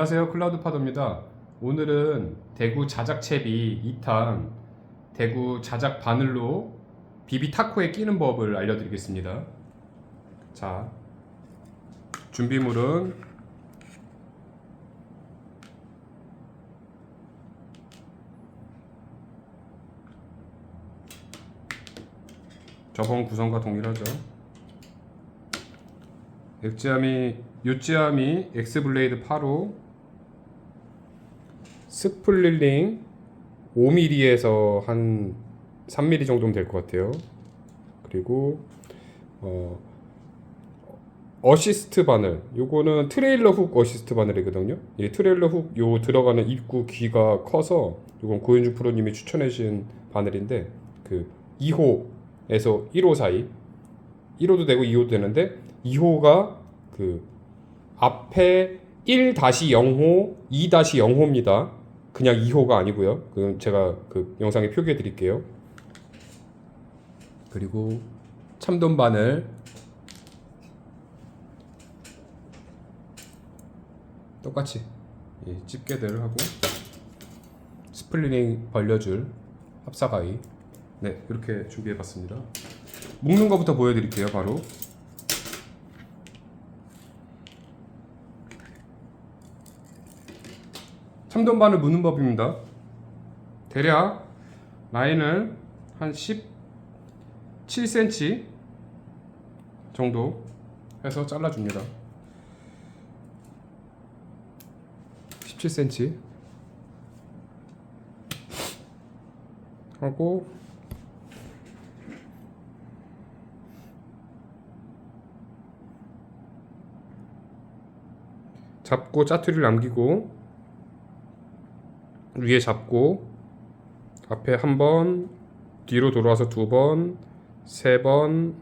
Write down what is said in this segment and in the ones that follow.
안녕하세요, 클라우드파더입니다. 오늘은 대구 자작채비 2탄 대구 자작 바늘로 비비 타코에 끼는 법을 알려드리겠습니다. 자, 준비물은 저번 구성과 동일하죠. 요찌아미 엑스블레이드 8호 스플릴링 5mm에서 한 3mm 정도면 될 것 같아요. 그리고 어시스트 바늘, 요거는 트레일러 훅 어시스트 바늘이거든요. 이 트레일러 훅 요 들어가는 입구 귀가 커서 요건 고윤주 프로님이 추천해 주신 바늘인데, 그 2호에서 1호 사이, 1호도 되고 2호도 되는데 2호가 그 앞에 1-0호, 2-0호입니다. 그냥 2호가 아니고요. 그건 제가 그 영상에 표기해 드릴게요. 그리고 참돔 바늘, 똑같이 이 집게들 하고 스플리닝 벌려줄 합사가위, 네, 이렇게 준비해 봤습니다. 묶는 것부터 보여드릴게요. 바로 참돔 바늘 무는 법입니다. 대략 라인을 한 17cm 정도 해서 잘라줍니다. 17cm 하고 잡고 짜투리를 남기고 위에 잡고 앞에 한 번, 뒤로 돌아와서 두 번, 세 번,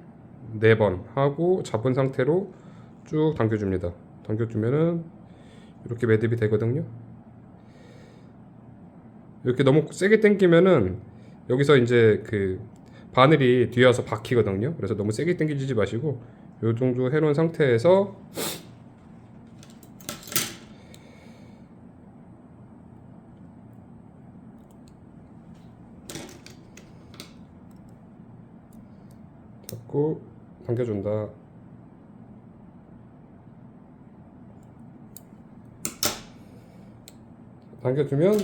네 번 하고 잡은 상태로 쭉 당겨줍니다. 당겨주면은 이렇게 매듭이 되거든요. 이렇게 너무 세게 당기면은 여기서 이제 그 바늘이 뒤에 와서 박히거든요. 그래서 너무 세게 당기지 마시고 요 정도 해놓은 상태에서 잡고 당겨준다. 당겨주면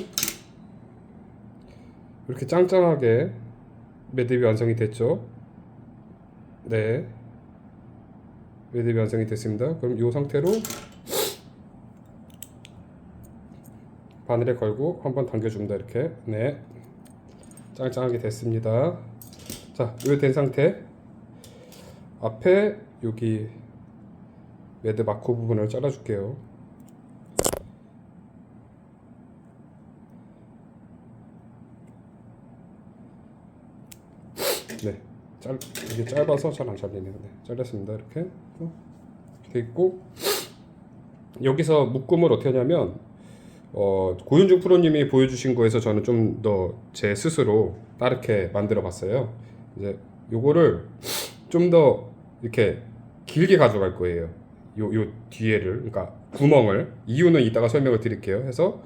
이렇게 짱짱하게 매듭이 완성이 됐죠. 네, 매듭이 완성이 됐습니다. 그럼 이 상태로 바늘에 걸고 한번 당겨줍니다. 이렇게. 네, 짱짱하게 됐습니다. 자, 이거 된 상태, 앞에 여기 매듭 마커 부분을 잘라줄게요. 네, 이게 짧아서 잘 안 잘리네요. 네, 잘렸습니다. 이렇게 돼 있고, 여기서 묶음을 어떻게 하냐면 고윤중 프로님이 보여주신 거에서 저는 좀 더 제 스스로 다르게 만들어 봤어요. 이제 요거를 좀 더 이렇게 길게 가져갈 거예요. 요 뒤에를, 그러니까 구멍을, 이유는 이따가 설명을 드릴게요. 해서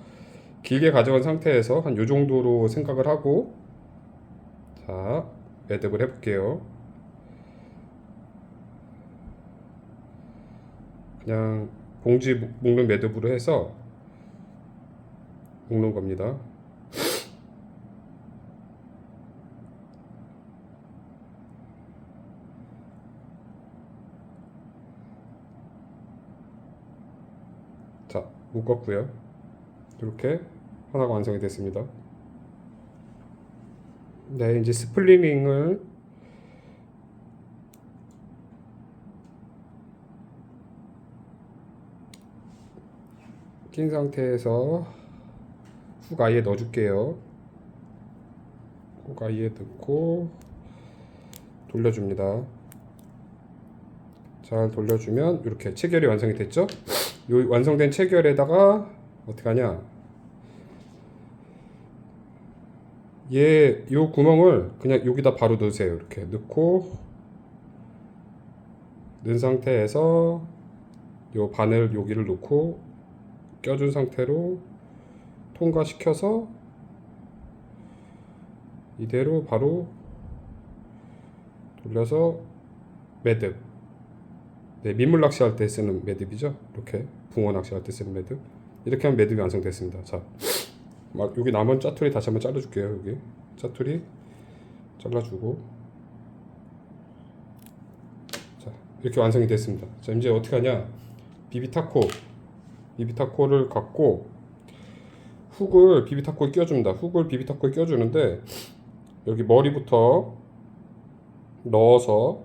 길게 가져간 상태에서 한 요 정도로 생각을 하고, 자, 매듭을 해볼게요. 그냥 봉지 묶는 매듭으로 해서 묶는 겁니다. 자, 묶었고요. 이렇게 하나가 완성이 됐습니다. 네, 이제 스플리닝을 낀 상태에서 훅 아이에 넣어줄게요. 훅 아이에 넣고 돌려줍니다. 잘 돌려주면 이렇게 체결이 완성이 됐죠? 요 완성된 체결에다가 어떻게 하냐, 요 구멍을 그냥 여기다 바로 넣으세요. 이렇게 넣고 넣은 상태에서 요 바늘 여기를 놓고 껴준 상태로 통과시켜서 이대로 바로 돌려서 매듭. 네, 민물 낚시할 때 쓰는 매듭이죠. 이렇게 붕어 낚시할 때 쓰는 매듭. 이렇게 하면 매듭이 완성됐습니다. 자, 막 여기 남은 짜투리 다시 한번 잘라줄게요. 여기 짜투리 잘라주고, 자 이렇게 완성이 됐습니다. 자 이제 어떻게 하냐? 비비타코를 갖고 훅을 비비타코에 껴줍니다. 훅을 비비타코에 껴주는데 여기 머리부터 넣어서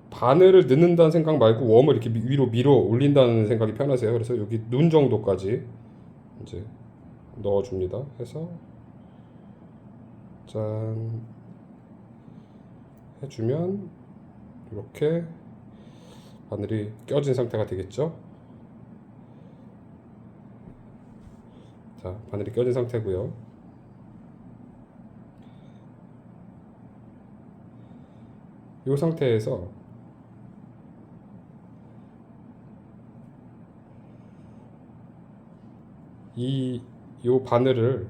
바늘을 넣는다는 생각 말고 웜을 이렇게 위로 밀어 올린다는 생각이 편하세요. 그래서 여기 눈 정도까지 이제 넣어줍니다. 해서 짠 해주면 이렇게 바늘이 껴진 상태가 되겠죠. 자, 바늘이 껴진 상태고요. 이 상태에서 요 바늘을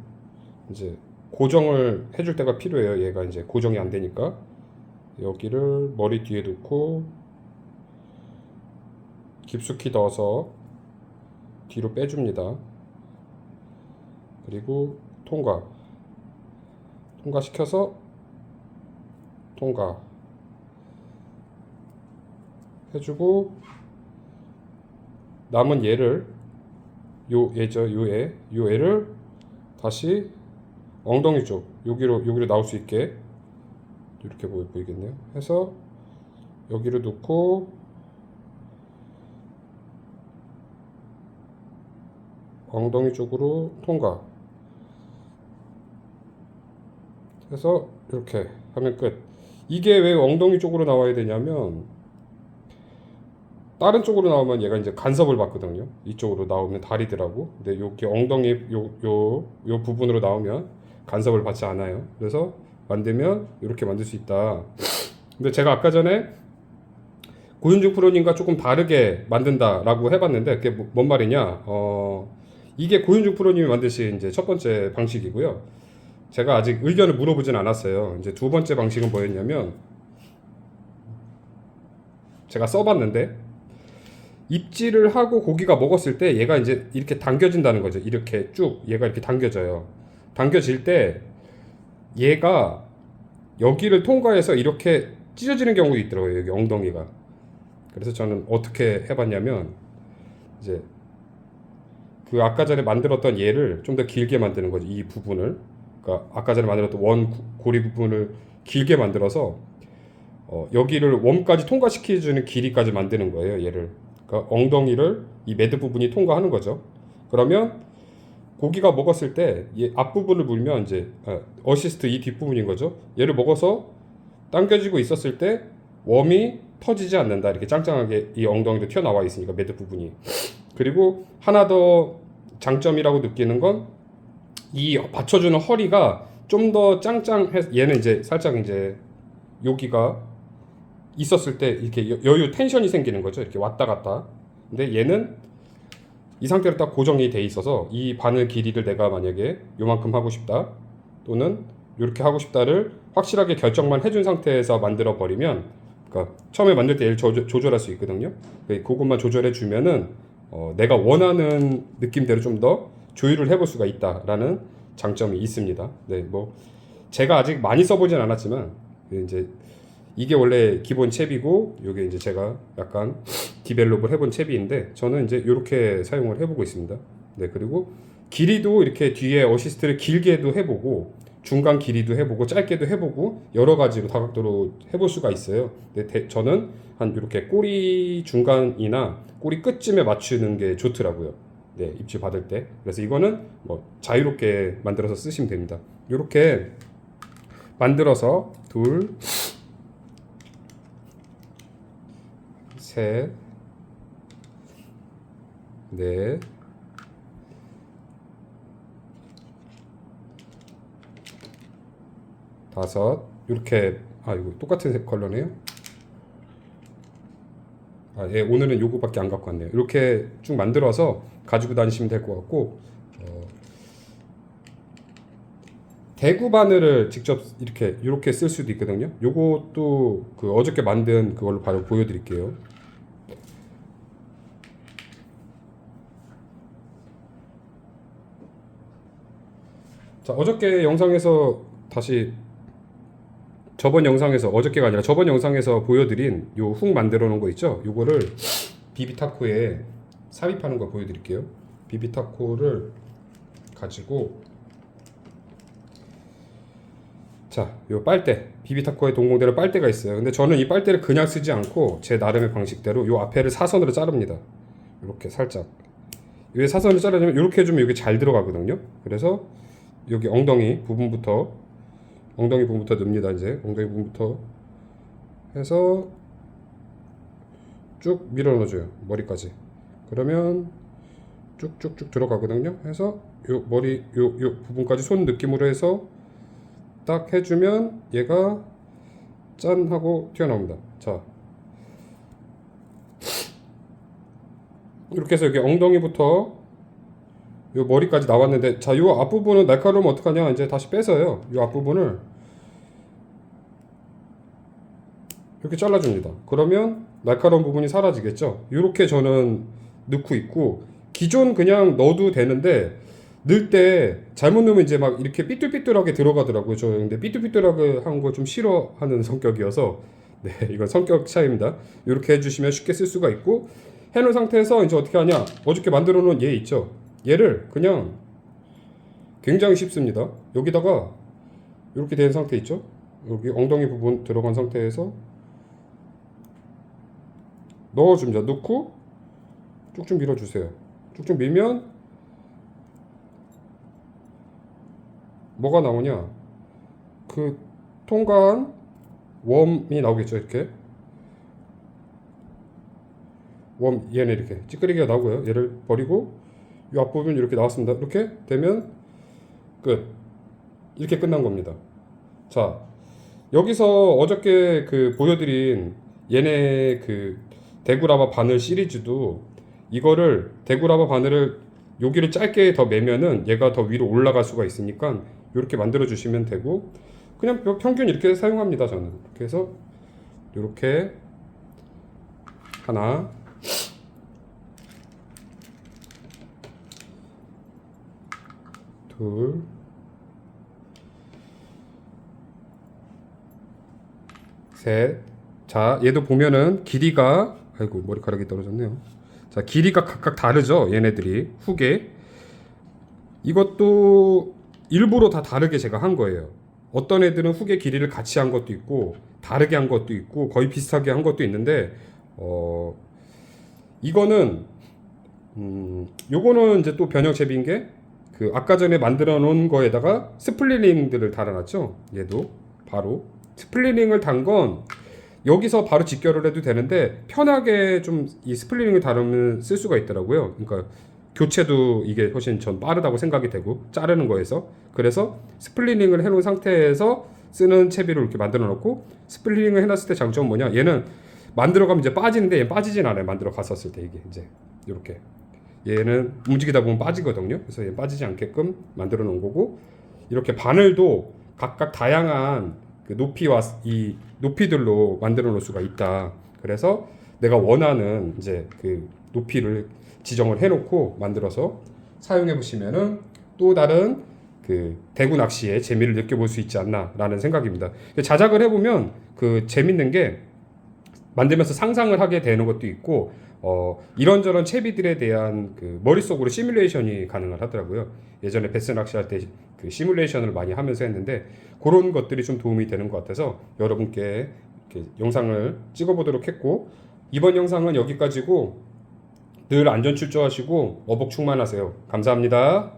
이제 고정을 해줄 때가 필요해요. 얘가 이제 고정이 안 되니까 여기를 머리 뒤에 놓고 깊숙이 넣어서 뒤로 빼줍니다. 그리고 통과시켜서 통과 해주고 남은 얘를 요 애를 다시 엉덩이 쪽 여기로 나올 수 있게 이렇게 보이겠네요. 해서 여기를 놓고 엉덩이 쪽으로 통과 해서 이렇게 하면 끝. 이게 왜 엉덩이 쪽으로 나와야 되냐면 다른 쪽으로 나오면 얘가 이제 간섭을 받거든요. 이쪽으로 나오면 다리들하고. 근데 여기 엉덩이 요 부분으로 나오면 간섭을 받지 않아요. 그래서 만들면 이렇게 만들 수 있다. 근데 제가 아까 전에 고윤중 프로님과 조금 다르게 만든다라고 해봤는데 그게 뭔 말이냐? 이게 고윤중 프로님이 만드신 이제 첫 번째 방식이고요. 제가 아직 의견을 물어보진 않았어요. 이제 두 번째 방식은 뭐였냐면 제가 써봤는데 입질을 하고 고기가 먹었을 때 얘가 이제 이렇게 당겨진다는 거죠. 이렇게 쭉 얘가 이렇게 당겨져요. 당겨질 때 얘가 여기를 통과해서 이렇게 찢어지는 경우도 있더라고요. 여기 엉덩이가. 그래서 저는 어떻게 해봤냐면 이제 그 아까 전에 만들었던 얘를 좀 더 길게 만드는 거죠. 이 부분을. 그러니까 아까 전에 만들었던 원 고리 부분을 길게 만들어서 여기를 웜까지 통과시켜주는 길이까지 만드는 거예요. 얘를. 그러니까 엉덩이를 이 매듭 부분이 통과하는 거죠. 그러면 고기가 먹었을 때 이 앞부분을 물면 이제 어시스트 이 뒷부분인 거죠. 얘를 먹어서 당겨지고 있었을 때 웜이 터지지 않는다. 이렇게 짱짱하게 이 엉덩이도 튀어나와 있으니까 매듭 부분이. 그리고 하나 더 장점이라고 느끼는 건 이 받쳐주는 허리가 좀 더 짱짱해. 얘는 이제 살짝 이제 여기가 있었을 때 이렇게 여유 텐션이 생기는 거죠. 이렇게 왔다 갔다. 근데 얘는 이 상태로 딱 고정이 돼 있어서 이 바늘 길이를 내가 만약에 요만큼 하고 싶다 또는 이렇게 하고 싶다를 확실하게 결정만 해준 상태에서 만들어 버리면, 그러니까 처음에 만들 때 얘를 조절할 수 있거든요. 그것만 조절해 주면은 내가 원하는 느낌대로 좀 더 조율을 해볼 수가 있다라는 장점이 있습니다. 네, 뭐 제가 아직 많이 써보진 않았지만 이제 이게 원래 기본 챕이고 이게 이제 제가 약간 디벨롭을 해본 챕인데 저는 이제 이렇게 사용을 해보고 있습니다. 네, 그리고 길이도 이렇게 뒤에 어시스트를 길게도 해보고 중간 길이도 해보고 짧게도 해보고 여러 가지로 다각도로 해볼 수가 있어요. 근데 저는 한 이렇게 꼬리 중간이나 꼬리 끝쯤에 맞추는 게 좋더라고요. 네, 입질 받을 때. 그래서 이거는 뭐 자유롭게 만들어서 쓰시면 됩니다. 이렇게 만들어서 둘, 셋, 넷, 다섯. 이렇게 이거 똑같은 컬러네요. 예, 오늘은 요거밖에 안 갖고 왔네요. 이렇게 쭉 만들어서 가지고 다니시면 될 것 같고, 대구 바늘을 직접 이렇게 쓸 수도 있거든요. 요것도 그 어저께 만든 그걸로 바로 보여드릴게요. 자, 어저께 영상에서 다시 저번 영상에서 어저께가 아니라 저번 영상에서 보여드린 요 훅 만들어 놓은 거 있죠? 요거를 비비타코에 삽입하는 거 보여드릴게요. 비비타코를 가지고 자, 요 빨대 비비타코에 동봉되는 빨대가 있어요. 근데 저는 이 빨대를 그냥 쓰지 않고 제 나름의 방식대로 요 앞에를 사선으로 자릅니다. 이렇게 살짝 왜 사선을 자르냐면 이렇게 해주면 여기 잘 들어가거든요. 그래서 여기 엉덩이 부분부터 넣습니다. 이제 엉덩이 부분부터 해서 쭉 밀어 넣어줘요. 머리까지. 그러면 쭉쭉쭉 들어가거든요. 해서 요 머리 요 부분까지 손 느낌으로 해서 딱 해주면 얘가 짠 하고 튀어나옵니다. 자, 이렇게 해서 여기 엉덩이부터 요 머리까지 나왔는데, 자, 요 앞부분은 날카로우면 어떡하냐, 이제 다시 빼서요 요 앞부분을 이렇게 잘라줍니다. 그러면 날카로운 부분이 사라지겠죠. 이렇게 저는 넣고 있고, 기존 그냥 넣어도 되는데 넣을 때 잘못 넣으면 이제 막 이렇게 삐뚤삐뚤하게 들어가더라고요. 저 근데 삐뚤삐뚤하게 한 거 좀 싫어하는 성격이어서, 네, 이건 성격 차이입니다. 이렇게 해주시면 쉽게 쓸 수가 있고, 해놓은 상태에서 이제 어떻게 하냐, 어저께 만들어 놓은 얘 있죠. 얘를 그냥 굉장히 쉽습니다. 여기다가 이렇게 된 상태 있죠. 여기 엉덩이 부분 들어간 상태에서 넣어줍니다. 넣고 쭉쭉 밀어주세요. 쭉쭉 밀면 뭐가 나오냐, 그 통과한 웜이 나오겠죠. 이렇게 웜, 얘는 이렇게 찌끄리기가 나오고요. 얘를 버리고 이 앞부분 이렇게 나왔습니다. 이렇게 되면 끝. 이렇게 끝난 겁니다. 자, 여기서 어저께 그 보여드린 얘네 그 대구라바 바늘 시리즈도, 이거를 대구라바 바늘을 여기를 짧게 더 매면은 얘가 더 위로 올라갈 수가 있으니까 이렇게 만들어 주시면 되고, 그냥 평균 이렇게 사용합니다. 저는 이렇게 해서 이렇게 하나, 둘, 셋. 자, 얘도 보면은 길이가, 아이고 머리카락이 떨어졌네요. 자, 길이가 각각 다르죠. 얘네들이 훅에. 이것도 일부러 다 다르게 제가 한 거예요. 어떤 애들은 훅의 길이를 같이 한 것도 있고 다르게 한 것도 있고 거의 비슷하게 한 것도 있는데, 이거는 요거는 이제 또 변형 채비인 게, 그 아까 전에 만들어 놓은 거에다가 스플리링들을 달아놨죠. 얘도 바로 스플리링을 단 건 여기서 바로 직결을 해도 되는데, 편하게 좀 이 스플리링을 다루면 쓸 수가 있더라고요. 그러니까 교체도 이게 훨씬 전 빠르다고 생각이 되고, 자르는 거에서. 그래서 스플리링을 해놓은 상태에서 쓰는 채비로 이렇게 만들어 놓고, 스플리링을 해놨을 때 장점은 뭐냐, 얘는 만들어 가면 이제 빠지는데 얘는 빠지진 않아요. 만들어 갔었을 때 이게 이제 이렇게 얘는 움직이다 보면 빠지거든요. 그래서 얘는 빠지지 않게끔 만들어 놓은 거고, 이렇게 바늘도 각각 다양한 그 높이와 이 높이들로 만들어 놓을 수가 있다. 그래서 내가 원하는 이제 그 높이를 지정을 해놓고 만들어서 사용해 보시면은 또 다른 그 대구 낚시의 재미를 느껴볼 수 있지 않나라는 생각입니다. 자작을 해보면 그 재밌는 게, 만들면서 상상을 하게 되는 것도 있고, 이런저런 채비들에 대한 그 머릿속으로 시뮬레이션이 가능을 하더라고요. 예전에 베스 낚시할 때 그 시뮬레이션을 많이 하면서 했는데, 그런 것들이 좀 도움이 되는 것 같아서 여러분께 이렇게 영상을 찍어보도록 했고, 이번 영상은 여기까지고, 늘 안전 출조하시고 어복 충만하세요. 감사합니다.